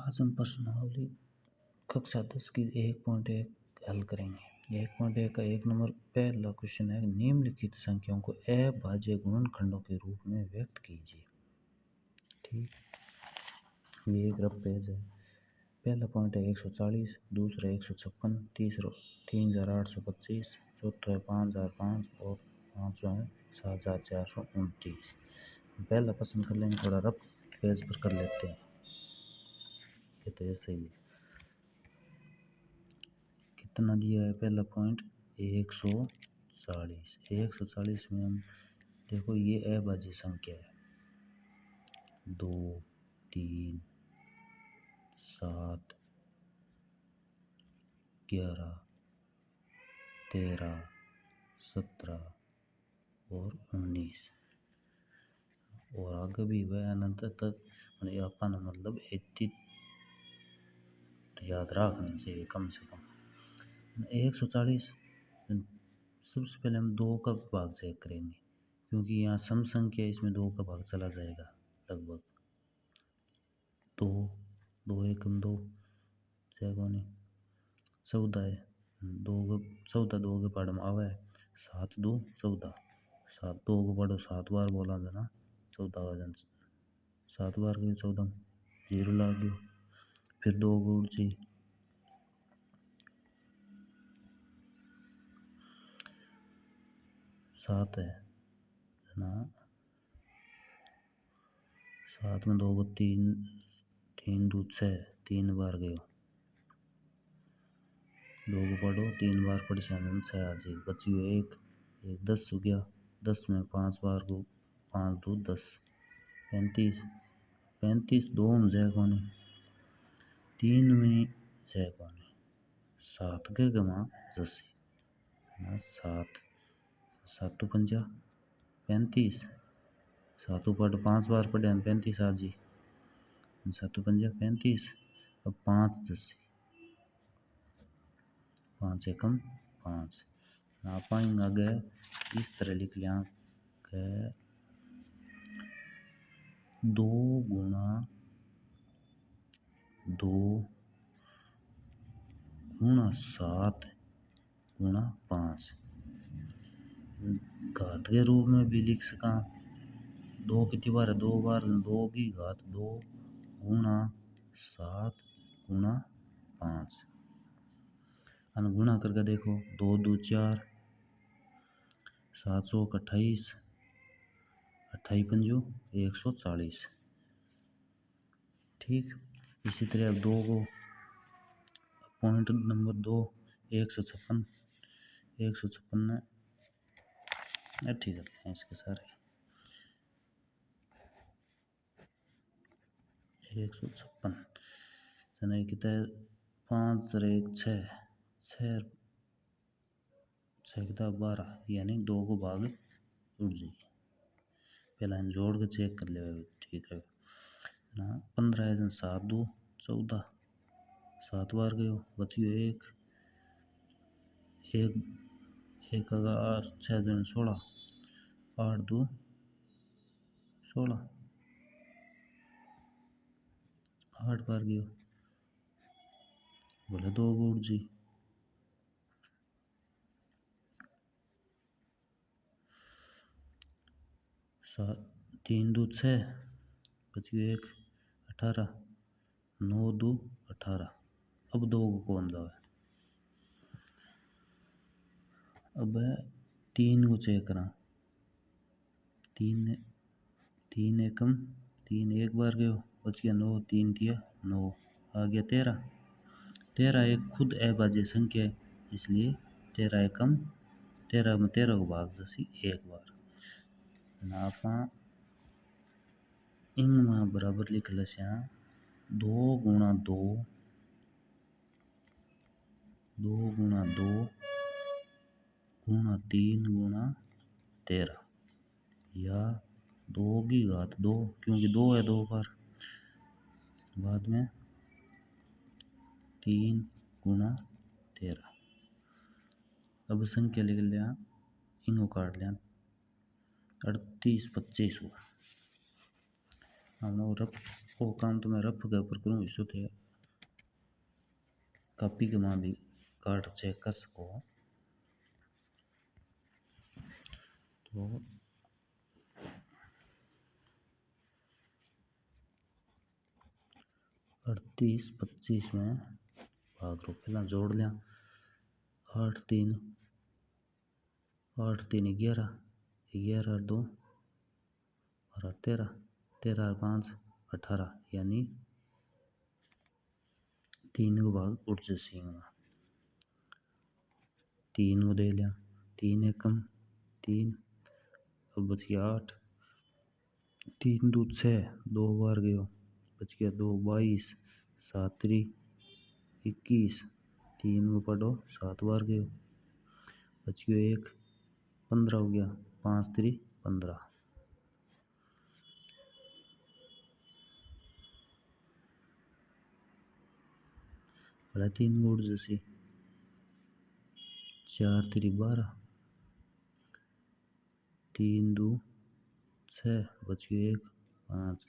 आज हम प्रश्नावली कक्षा 10 की 1.1 हल करेंगे। 1.1 का 1 नंबर पहला क्वेश्चन है, निम्नलिखित संख्याओं को अभाज्य गुणनखंडों के रूप में व्यक्त कीजिए। ठीक, ये एक रफ पेज है। पहला पॉइंट है 140, दूसरा 156, तीसरा 3825, चौथा है 5005 और पांचवा है 7429। पहला पसंद कर लेंगे, थोड़ा रफ पेज पर कर लेते हैं। ये तो ऐसे ही है। कितना दिया है? पहला पॉइंट 140। 140 में हम देखो ये अभाज्य संख्या है, 2, 3, 7, 11, 13, 17 और 19 और आगे भी वह अनंत तक अपन मतलब 80 याद रखना चाहिए कम से कम। 140 सबसे पहले हम 2 का भाग चेक करेंगे, क्योंकि यहाँ सम संख्या इसमें 2 का भाग चला जाएगा लगभग। 2 एकम 2 नहीं 14 है, 14 2 के पढ़ में आवे है, 7 2 14, 7 2 को पढ़ो 7 बार बोला था ना, 14 वजन 7 बार के 14 जीरो लाग गयो। फिर 2 को उड़ सी 7 है ना, 7 में 2 को 3 3 2 6 3 बार गयो। 2 को पढ़ो 3 बार पढ़ से 6 आ जाए, बची हुई 1 10 हो गया। 10 में 5 बार को 5 2 10, 35 35 2 में जय कोनी, 3 में जय कोनी, 7 के गमा जसी ना, 7 7 पंजा 35, 7 पढ़ 5 बार पढ़े 35 आ जी, 7 पंजा 35। अब 5 जसी 5 एकम 5 ना पाएंगे। आगे इस तरह लिख लिया के 2 गुणा 2 गुणा 7 गुणा 5 घात के रूप में भी लिख सका। 2 कितनी बार है? 2 बार, 2 की घात 2 गुणा 7 गुणा 5। गुणा करके देखो, 2 2 4, 7 28, 28 पंजो 140। ठीक, इसी तरह अब 2 को पॉइंट नंबर 2 156 में ठीक है इसके सारे 156 जना कितना है, 5 और 1 6 6 कितना 12, यानी 2 को भाग उड़ जाए। पहला हम जोड़ के चेक कर ले, ठीक है ना। 15 है 7 2 14, 7 बार गयो, बची 1 1 का 8 6 2 16, 8 2 16, 8 बार गयो, बोले 2 को उड़ जी। 3 2 6, बची 1 18, 9 2 18। अब 2 को कौन जावे, अब 3 को चेक करा, 3 एकम 3 एक बार गयो, बच गया 9, 3 दिया 9, आ गया 13। 13 एक खुद अभाज्य संख्या है, इसलिए 13 एकम 13 में 13 को भाग जैसी एक बार ना। आपा इंग में बराबर लिख लस्या 2 गुणा 2 गुणा 2 गुणा 3 गुणा 13, या 2 की घात 2, क्योंकि 2 है 2 बार, बाद में 3 गुणा 13। अब संख्या लिख लिया, इनको काट लिया 38 25 हुआ। हम रफ वो काम तो मैं रफ के ऊपर करूँ इसो थे कॉपी के मां भी कार्ड चेक कर सको। तो 38 25 में भाग रो पहला जोड़ लिया 8 3 11 11 2 और 13 13 5 18 यानी 3 को भाग उठ जैसी 3 को दे लिया 3 एकम 3 अब बच गया 8 3 2 6 2 बार गयो बच गया 2 22 7 21 3 को पढ़ो 7 बार गयो बच गयो 1 15 हो गया 5 3 15 बड़ा 3 को उठ जैसी 4 3 12 3 2 6 बच गयो 1 5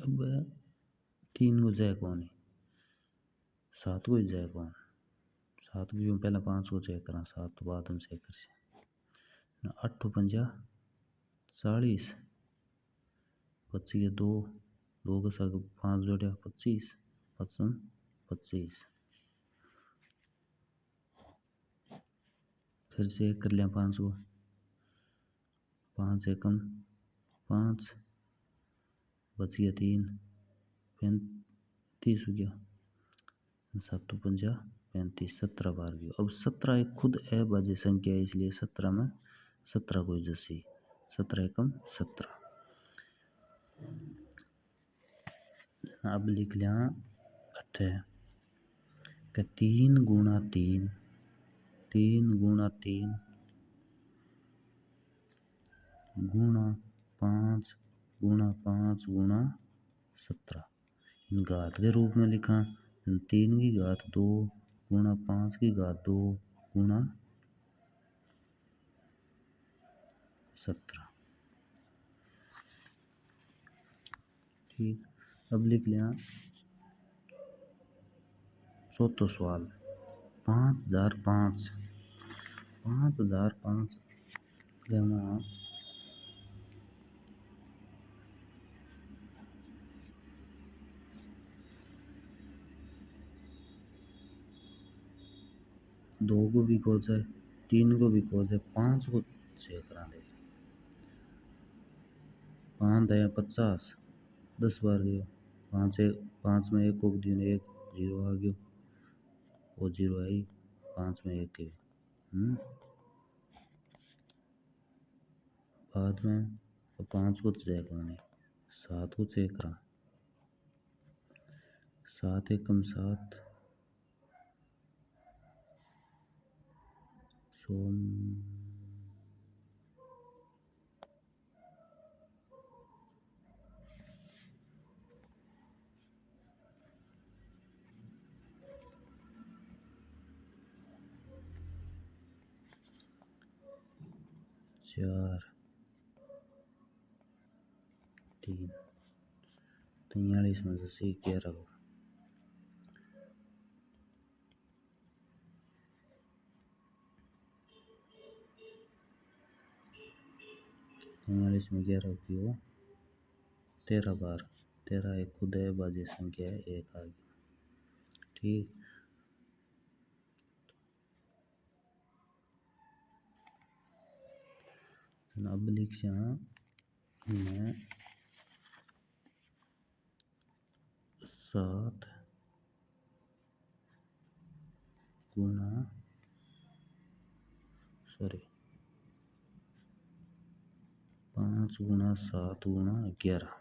अब 3 को जाए कौन 7 को ही जाए कौन 7 को पहले 5 को चेक करा 7 तो बाद में चेक कर 8 पंजा 40 बच गया 2 2 के साथ 5 जोड़िया 25 55 25 फिर चेक कर लिया 5 को 5 एकम 5 बच गया 3 35 हो गया 7 पंजा 35 17 बार गया। अब 17 एक खुद अभाज्य संख्या है इसलिए 17 में 17 को जैसी 17 एकम 17 अब लिख लिया 8 का 3 गुणा 3 3 गुणा 3 गुणा 5 गुणा 5 गुणा 17 घात के रूप में लिखा 3 की घात 2 गुणा 5 की घात 2 गुणा 17 ठीक। अब लिख लिया चौथा सवाल 5005 5005 जमा 2 को भी खोज है 3 को भी खोज है 5 को चेक करा दे 5 दया 50 10 बार गयो 5 में 1 को दियो 1 0 आ गयो वो 0 आई 5 में 1 गयो बाद में 5 को चेक करना 7 को चेक करा 7 एकम 7 सोम 4 3 43 में से 11 को 43 में 11 की हो 13 बार 13 एक खुद है बाजी संख्या है 1 आ गई ठीक। अब लिख मैं 7 गुणा 5 गुणा 7 गुणा 11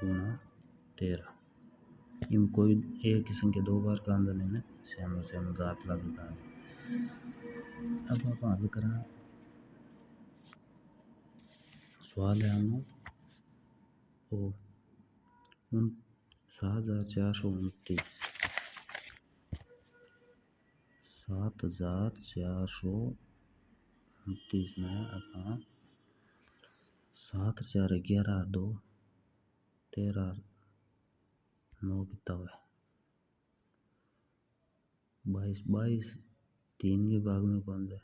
गुणा 13 इन कोई एक ही संख्या 2 बार का अंदर लेना सेम घात लागू का अब आप हल करा सवाल है हम ओ 7429 7429 29 में अपना 7 4 11 2 13 9 कितना हुआ 22 22 3 के भाग में कौन जाए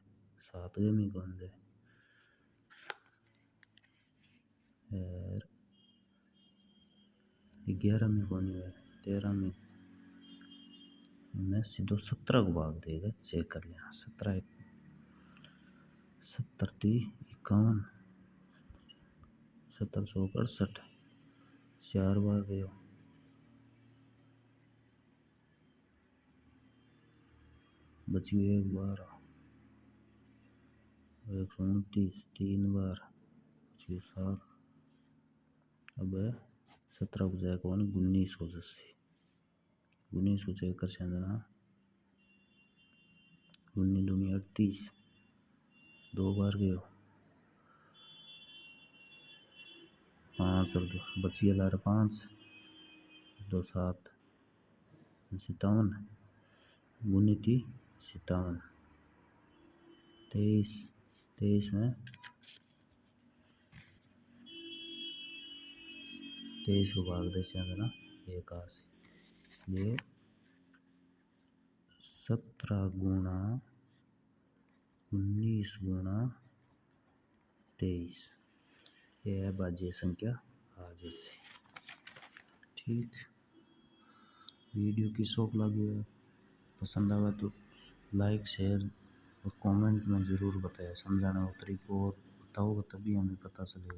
7 के में कौन जाए और 11 में कौन है 13 में मैं सीधो 17 को भाग देगा चेक कर लिया 17 70 51 1768 4 बार गयो बची एक बार 129 3 बार 7 अब 17 को जाए कौन 19 हो जैसे 19 को चेक कर देना 19 दूनी 38 2 बार गयो 5 और बची लार 5 2 7 57 गुनी थी 57 23 23 में 23 को भाग दे देना 81 इसलिए 17 गुणा 19 गुणा 23 ये है भाज्य संख्या आज से। ठीक, वीडियो की शौक लगी है पसंद आवा तो लाइक शेयर और कमेंट में ज़रूर बताया समझाने का तरीका और बताओगे तभी हमें पता चलेगा।